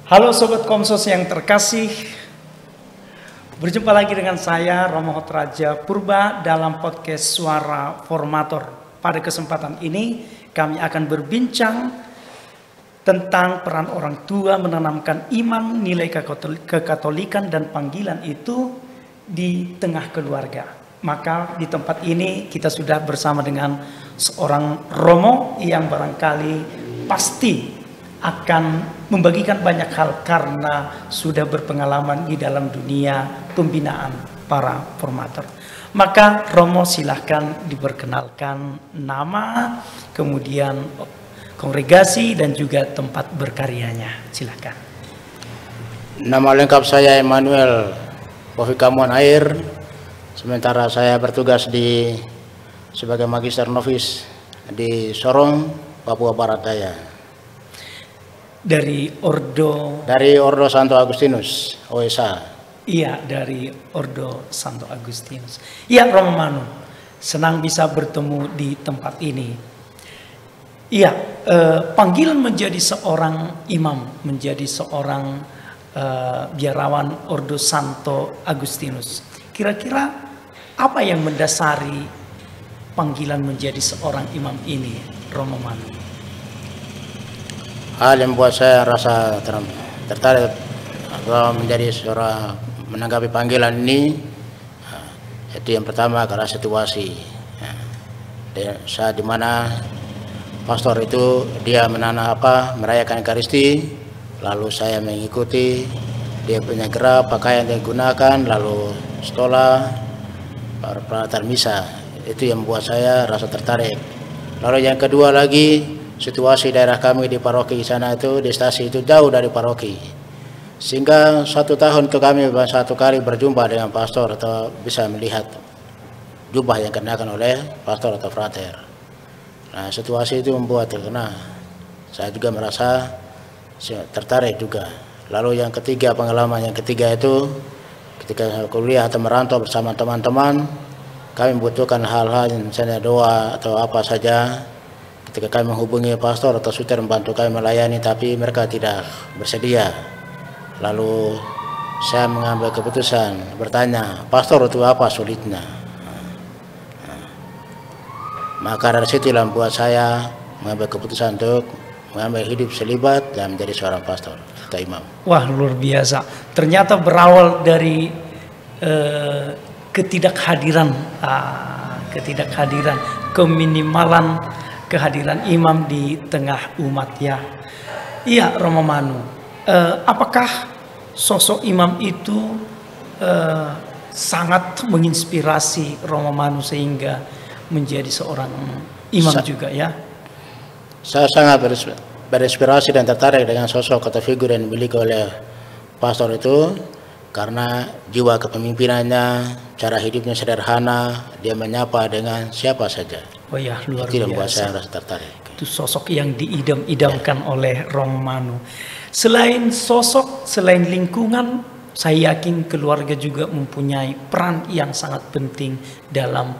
Halo Sobat Komsos yang terkasih, berjumpa lagi dengan saya Romo Hotraja Purba dalam podcast Suara Formator. Pada kesempatan ini kami akan berbincang tentang peran orang tua menanamkan iman, nilai kekatolikan dan panggilan itu di tengah keluarga. Maka di tempat ini kita sudah bersama dengan seorang Romo yang barangkali pasti akan membagikan banyak hal karena sudah berpengalaman di dalam dunia pembinaan para formator. Maka Romo silahkan diperkenalkan nama, kemudian kongregasi dan juga tempat berkaryanya. Silahkan. Nama lengkap saya Emmanuel Pofikamuan Air. Sementara saya bertugas sebagai magister novis di Sorong, Papua Barat Daya. Dari Ordo Santo Agustinus, OSA. Iya, dari Ordo Santo Agustinus. Iya, Romo Manu, senang bisa bertemu di tempat ini. Iya, panggilan menjadi seorang imam, menjadi seorang biarawan Ordo Santo Agustinus. Kira-kira apa yang mendasari panggilan menjadi seorang imam ini, Romo Manu? Hal yang membuat saya rasa tertarik menjadi seorang menanggapi panggilan ini, itu yang pertama karena situasi saat dimana pastor itu dia merayakan Ekaristi, lalu saya mengikuti dia punya gerak, pakaian yang digunakan, lalu sekolah peralatan misa. Itu yang membuat saya rasa tertarik. Lalu yang kedua lagi, situasi daerah kami di paroki sana itu, di stasi itu jauh dari paroki, sehingga satu tahun itu kami satu kali berjumpa dengan pastor atau bisa melihat jubah yang dikenakan oleh pastor atau frater. Nah, situasi itu membuat karena saya juga merasa tertarik juga. Lalu yang ketiga, pengalaman yang ketiga itu ketika kuliah atau merantau bersama teman-teman, kami membutuhkan hal-hal yang misalnya doa atau apa saja. Ketika kami menghubungi pastor atau suster membantu kami melayani, tapi mereka tidak bersedia. Lalu saya mengambil keputusan bertanya, pastor itu apa sulitnya? Maka dari situ membuat saya mengambil keputusan untuk mengambil hidup selibat dan menjadi seorang pastor atau imam. Wah, luar biasa. Ternyata berawal dari ketidakhadiran, keminimalan kehadiran imam di tengah umat ya. Iya, Romo Manu. Apakah sosok imam itu sangat menginspirasi Romo Manu sehingga menjadi seorang imam juga ya? Saya sangat berinspirasi dan tertarik dengan sosok atau figur yang dimiliki oleh pastor itu karena jiwa kepemimpinannya, cara hidupnya sederhana, dia menyapa dengan siapa saja. Oh ya, luar biasa. Itu membuat saya rasa tertarik. Itu sosok yang diidam-idamkan oleh Romo Manu. Selain sosok, selain lingkungan, saya yakin keluarga juga mempunyai peran yang sangat penting dalam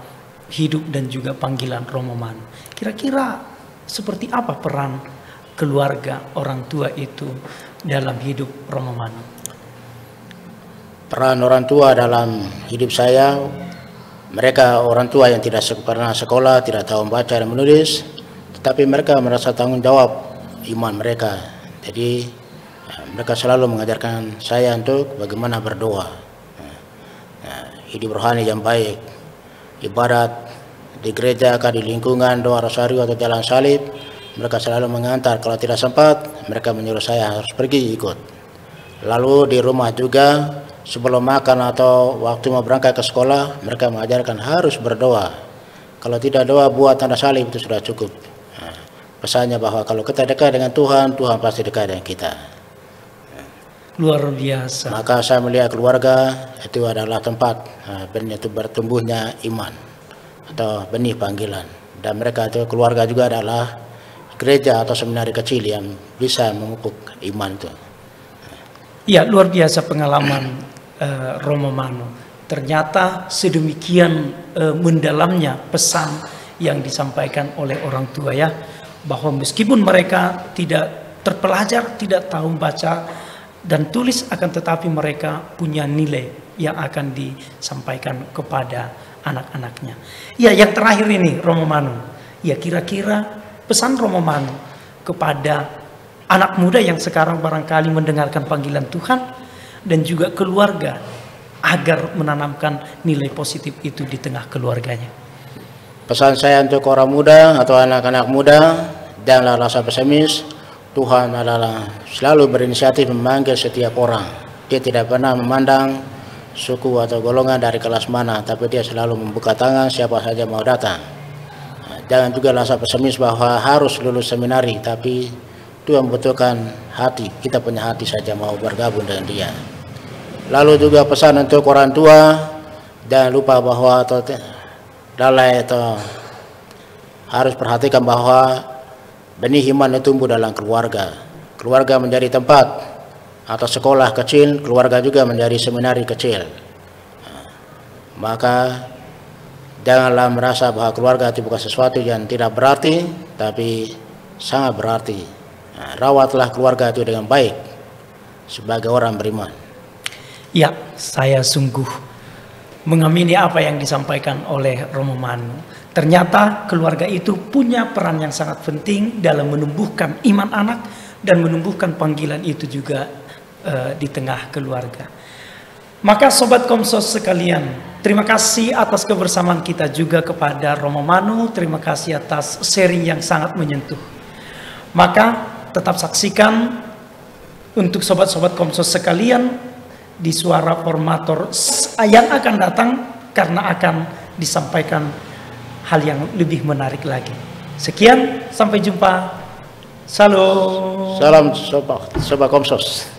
hidup dan juga panggilan Romo Manu. Kira-kira seperti apa peran keluarga, orang tua itu dalam hidup Romo Manu? Peran orang tua dalam hidup saya, mereka orang tua yang tidak pernah sekolah, tidak tahu membaca dan menulis, tetapi mereka merasa tanggung jawab iman mereka. Jadi mereka selalu mengajarkan saya untuk bagaimana berdoa, hidup rohani yang baik, ibadat di gereja, di lingkungan, doa rosario atau jalan salib. Mereka selalu mengantar, kalau tidak sempat mereka menyuruh saya harus pergi ikut. Lalu di rumah juga, sebelum makan atau waktu mau berangkat ke sekolah, mereka mengajarkan harus berdoa. Kalau tidak doa, buat tanda salib itu sudah cukup. Pesannya bahwa kalau kita dekat dengan Tuhan, Tuhan pasti dekat dengan kita. Luar biasa. Maka saya melihat keluarga itu adalah tempat itu bertumbuhnya iman atau benih panggilan. Dan mereka itu keluarga juga adalah gereja atau seminari kecil yang bisa memupuk iman itu. Ya, luar biasa pengalaman Romo Manu. Ternyata sedemikian mendalamnya pesan yang disampaikan oleh orang tua ya, bahwa meskipun mereka tidak terpelajar, tidak tahu baca, dan tulis, akan tetapi mereka punya nilai yang akan disampaikan kepada anak-anaknya. Ya, yang terakhir ini Romo Manu. Ya, kira-kira pesan Romo Manu kepada anak muda yang sekarang barangkali mendengarkan panggilan Tuhan dan juga keluarga agar menanamkan nilai positif itu di tengah keluarganya. Pesan saya untuk orang muda atau anak-anak muda, janganlah rasa pesimis. Tuhan adalah selalu berinisiatif memanggil setiap orang. Dia tidak pernah memandang suku atau golongan dari kelas mana, tapi dia selalu membuka tangan siapa saja mau datang. Jangan juga rasa pesimis bahwa harus lulus seminari, tapi Tuhan membutuhkan hati. Kita punya hati saja mau bergabung dengan dia. Lalu juga pesan untuk orang tua, jangan lupa bahwa lalai atau harus perhatikan bahwa benih iman itu tumbuh dalam keluarga. Keluarga menjadi tempat atau sekolah kecil, keluarga juga menjadi seminari kecil. Maka janganlah merasa bahwa keluarga itu bukan sesuatu yang tidak berarti, tapi sangat berarti. Rawatlah keluarga itu dengan baik sebagai orang beriman. Ya, saya sungguh mengamini apa yang disampaikan oleh Romo Manu. Ternyata keluarga itu punya peran yang sangat penting dalam menumbuhkan iman anak dan menumbuhkan panggilan itu juga di tengah keluarga. Maka Sobat Komsos sekalian, terima kasih atas kebersamaan kita juga kepada Romo Manu. Terima kasih atas sharing yang sangat menyentuh. Maka tetap saksikan untuk Sobat-Sobat Komsos sekalian di Suara Formator yang akan datang, karena akan disampaikan hal yang lebih menarik lagi. Sekian, sampai jumpa. Salam. Salam Sobat Komsos.